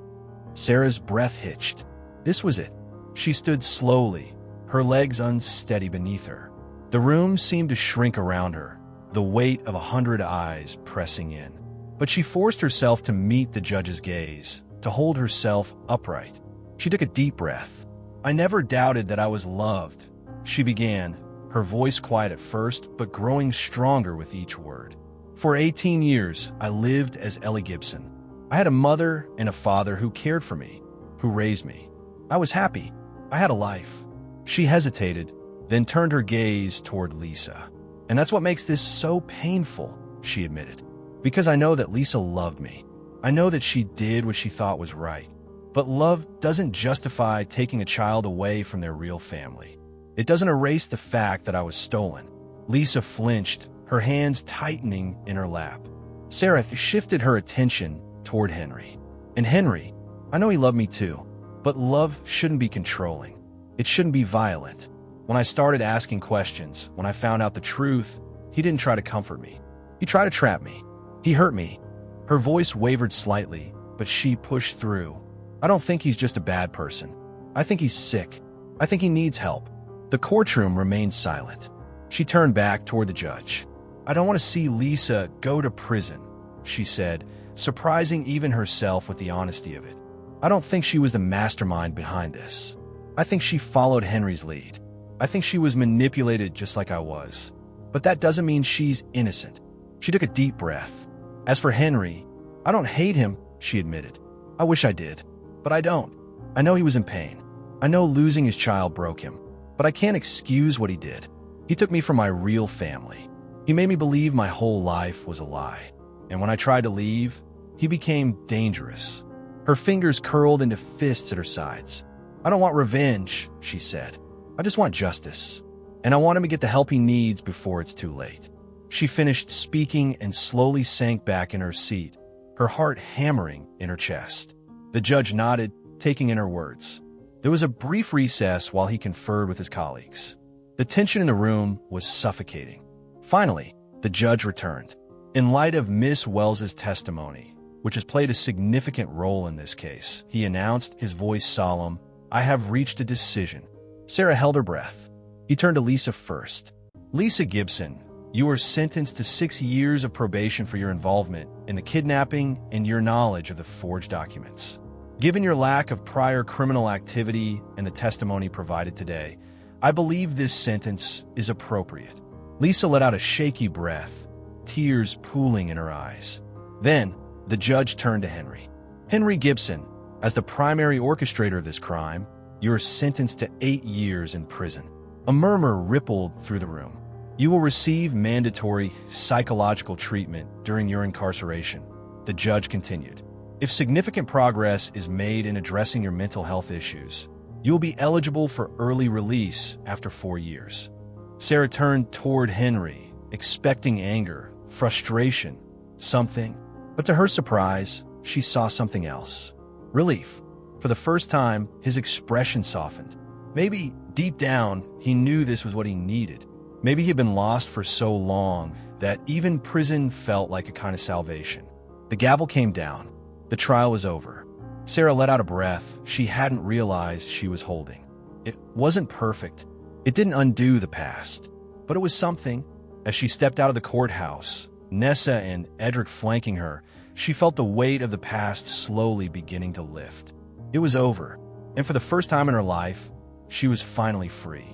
Sarah's breath hitched. This was it. She stood slowly, her legs unsteady beneath her. The room seemed to shrink around her, the weight of 100 eyes pressing in. But she forced herself to meet the judge's gaze, to hold herself upright. She took a deep breath. "I never doubted that I was loved," she began, her voice quiet at first, but growing stronger with each word. "For 18 years, I lived as Ellie Gibson. I had a mother and a father who cared for me, who raised me. I was happy. I had a life." She hesitated, then turned her gaze toward Lisa. "And that's what makes this so painful," she admitted. "Because I know that Lisa loved me. I know that she did what she thought was right. But love doesn't justify taking a child away from their real family. It doesn't erase the fact that I was stolen." Lisa flinched, her hands tightening in her lap. Sarah shifted her attention toward Henry. And Henry, I know he loved me too, but love shouldn't be controlling. It shouldn't be violent. When I started asking questions, when I found out the truth, he didn't try to comfort me. He tried to trap me. He hurt me." Her voice wavered slightly, but she pushed through. "I don't think he's just a bad person. I think he's sick. I think he needs help." The courtroom remained silent. She turned back toward the judge. "I don't want to see Lisa go to prison," she said, surprising even herself with the honesty of it. "I don't think she was the mastermind behind this. I think she followed Henry's lead. I think she was manipulated just like I was. But that doesn't mean she's innocent." She took a deep breath. "As for Henry, I don't hate him," she admitted. "I wish I did, but I don't. I know he was in pain. I know losing his child broke him, but I can't excuse what he did. He took me from my real family. He made me believe my whole life was a lie. And when I tried to leave, he became dangerous." Her fingers curled into fists at her sides. "I don't want revenge," she said. "I just want justice. And I want him to get the help he needs before it's too late." She finished speaking and slowly sank back in her seat, her heart hammering in her chest. The judge nodded, taking in her words. There was a brief recess while he conferred with his colleagues. The tension in the room was suffocating. Finally, the judge returned. In light of Miss Wells's testimony, which has played a significant role in this case, he announced, his voice solemn, "I have reached a decision." Sarah held her breath. He turned to Lisa first. "Lisa Gibson, you were sentenced to 6 years of probation for your involvement in the kidnapping and your knowledge of the forged documents. Given your lack of prior criminal activity and the testimony provided today, I believe this sentence is appropriate." Lisa let out a shaky breath, tears pooling in her eyes. Then, the judge turned to Henry. "Henry Gibson, as the primary orchestrator of this crime, you are sentenced to 8 years in prison." A murmur rippled through the room. "You will receive mandatory psychological treatment during your incarceration," the judge continued. "If significant progress is made in addressing your mental health issues, you will be eligible for early release after 4 years." Sarah turned toward Henry, expecting anger, frustration, something. But to her surprise, she saw something else. Relief. For the first time, his expression softened. Maybe, deep down, he knew this was what he needed. Maybe he'd been lost for so long that even prison felt like a kind of salvation. The gavel came down. The trial was over. Sarah let out a breath she hadn't realized she was holding. It wasn't perfect. It didn't undo the past. But it was something. As she stepped out of the courthouse, Nessa and Edric flanking her, she felt the weight of the past slowly beginning to lift. It was over. And for the first time in her life, she was finally free.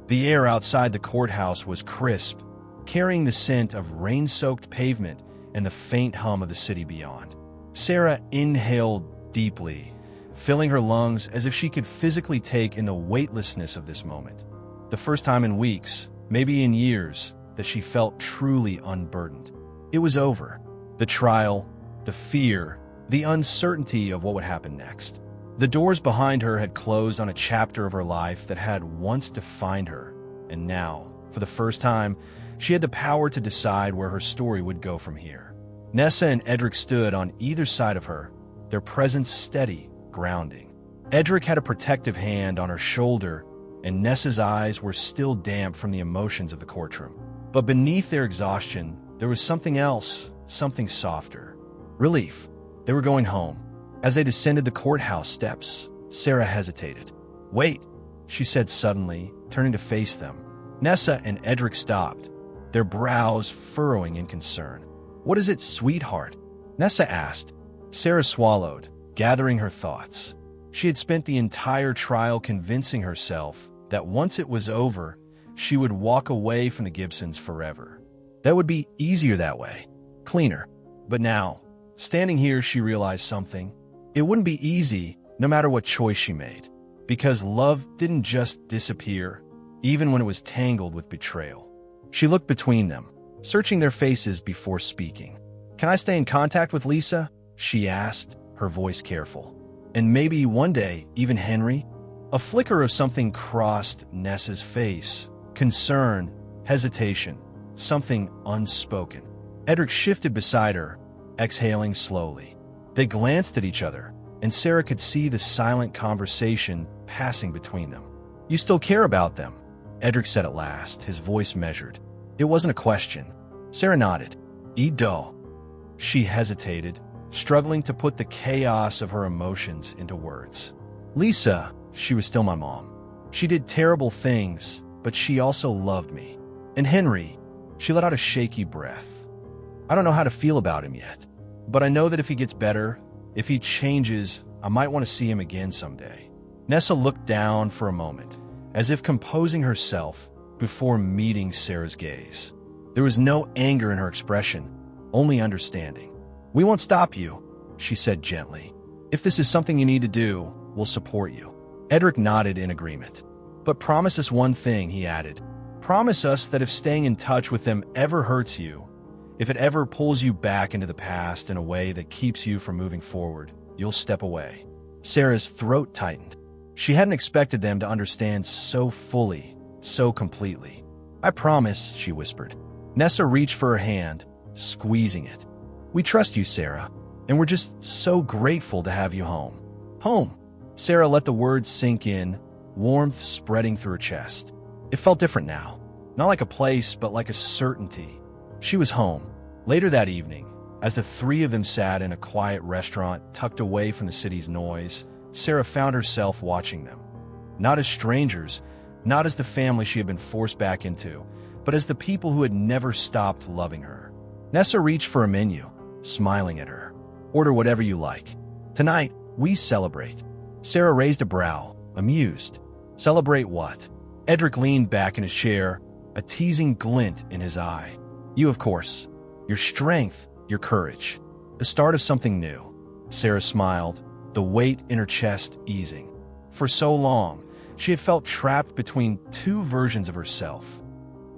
The air outside the courthouse was crisp, carrying the scent of rain-soaked pavement and the faint hum of the city beyond. Sarah inhaled deeply, filling her lungs as if she could physically take in the weightlessness of this moment. The first time in weeks, maybe in years, that she felt truly unburdened. It was over. The trial, the fear, the uncertainty of what would happen next. The doors behind her had closed on a chapter of her life that had once defined her, and now, for the first time, she had the power to decide where her story would go from here. Nessa and Edric stood on either side of her, their presence steady, grounding. Edric had a protective hand on her shoulder, and Nessa's eyes were still damp from the emotions of the courtroom. But beneath their exhaustion, there was something else, something softer. Relief. They were going home. As they descended the courthouse steps, Sarah hesitated. "Wait," she said suddenly, turning to face them. Nessa and Edric stopped, their brows furrowing in concern. "What is it, sweetheart?" Nessa asked. Sarah swallowed, gathering her thoughts. She had spent the entire trial convincing herself that once it was over, she would walk away from the Gibsons forever. That would be easier that way, cleaner. But now, standing here, she realized something. It wouldn't be easy, no matter what choice she made, because love didn't just disappear, even when it was tangled with betrayal. She looked between them, searching their faces before speaking. "Can I stay in contact with Lisa?" she asked, her voice careful. "And maybe one day, even Henry?" A flicker of something crossed Nessa's face. Concern, hesitation, something unspoken. Edric shifted beside her, exhaling slowly. They glanced at each other, and Sarah could see the silent conversation passing between them. "You still care about them?" Edric said at last, his voice measured. It wasn't a question. Sarah nodded. "Ido." She hesitated, struggling to put the chaos of her emotions into words. "Lisa, she was still my mom. She did terrible things, but she also loved me. And Henry," she let out a shaky breath. "I don't know how to feel about him yet, but I know that if he gets better, if he changes, I might want to see him again someday." Nessa looked down for a moment, as if composing herself before meeting Sarah's gaze. There was no anger in her expression, only understanding. "We won't stop you," she said gently. "If this is something you need to do, we'll support you." Edric nodded in agreement. "But promise us one thing," he added. "Promise us that if staying in touch with them ever hurts you, if it ever pulls you back into the past in a way that keeps you from moving forward, you'll step away." Sarah's throat tightened. She hadn't expected them to understand so fully, so completely. "I promise," she whispered. Nessa reached for her hand, squeezing it. "We trust you, Sarah, and we're just so grateful to have you home." "Home." Sarah let the words sink in, warmth spreading through her chest. It felt different now. Not like a place, but like a certainty. She was home. Later that evening, as the three of them sat in a quiet restaurant tucked away from the city's noise, Sarah found herself watching them. Not as strangers, not as the family she had been forced back into, but as the people who had never stopped loving her. Nessa reached for a menu, smiling at her. "Order whatever you like. Tonight, we celebrate." Sarah raised a brow, amused. "Celebrate what?" Edric leaned back in his chair, a teasing glint in his eye. "You, of course. Your strength, your courage. The start of something new." Sarah smiled, the weight in her chest easing. For so long, she had felt trapped between two versions of herself.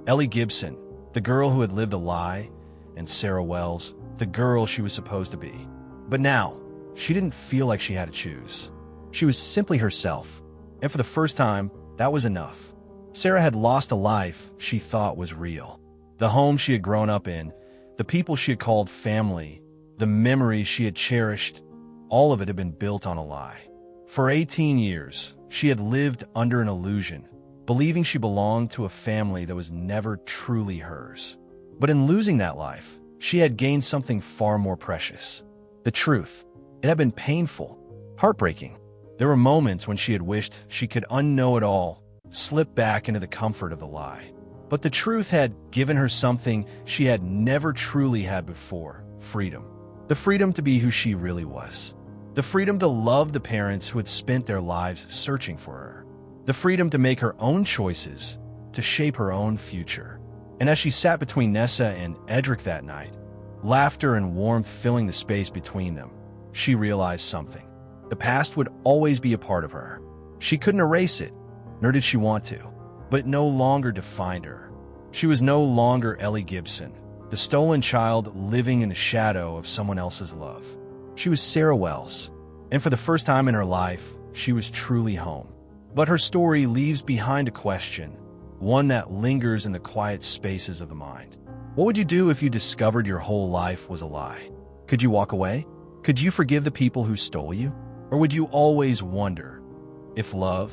Ellie Gibson, the girl who had lived a lie, and Sarah Wells, the girl she was supposed to be. But now, she didn't feel like she had to choose. She was simply herself, and for the first time, that was enough. Sarah had lost a life she thought was real. The home she had grown up in, the people she had called family, the memories she had cherished, all of it had been built on a lie. For 18 years, she had lived under an illusion, believing she belonged to a family that was never truly hers. But in losing that life, she had gained something far more precious. The truth. It had been painful, heartbreaking. There were moments when she had wished she could unknow it all, slip back into the comfort of the lie. But the truth had given her something she had never truly had before: freedom. The freedom to be who she really was. The freedom to love the parents who had spent their lives searching for her. The freedom to make her own choices, to shape her own future. And as she sat between Nessa and Edric that night, laughter and warmth filling the space between them, she realized something. The past would always be a part of her. She couldn't erase it, nor did she want to, but it no longer defined her. She was no longer Ellie Gibson, the stolen child living in the shadow of someone else's love. She was Sarah Wells, and for the first time in her life, she was truly home. But her story leaves behind a question, one that lingers in the quiet spaces of the mind. What would you do if you discovered your whole life was a lie? Could you walk away? Could you forgive the people who stole you? Or would you always wonder if love,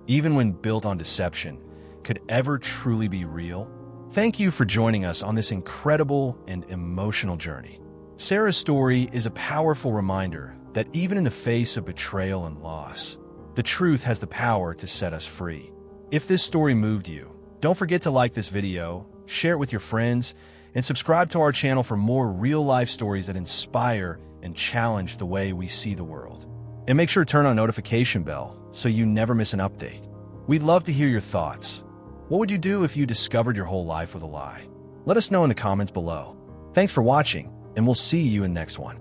even when built on deception, could ever truly be real? Thank you for joining us on this incredible and emotional journey. Sarah's story is a powerful reminder that even in the face of betrayal and loss, the truth has the power to set us free. If this story moved you, don't forget to like this video, share it with your friends, and subscribe to our channel for more real-life stories that inspire and challenge the way we see the world. And make sure to turn on notification bell so you never miss an update. We'd love to hear your thoughts. What would you do if you discovered your whole life was a lie? Let us know in the comments below. Thanks for watching, and we'll see you in the next one.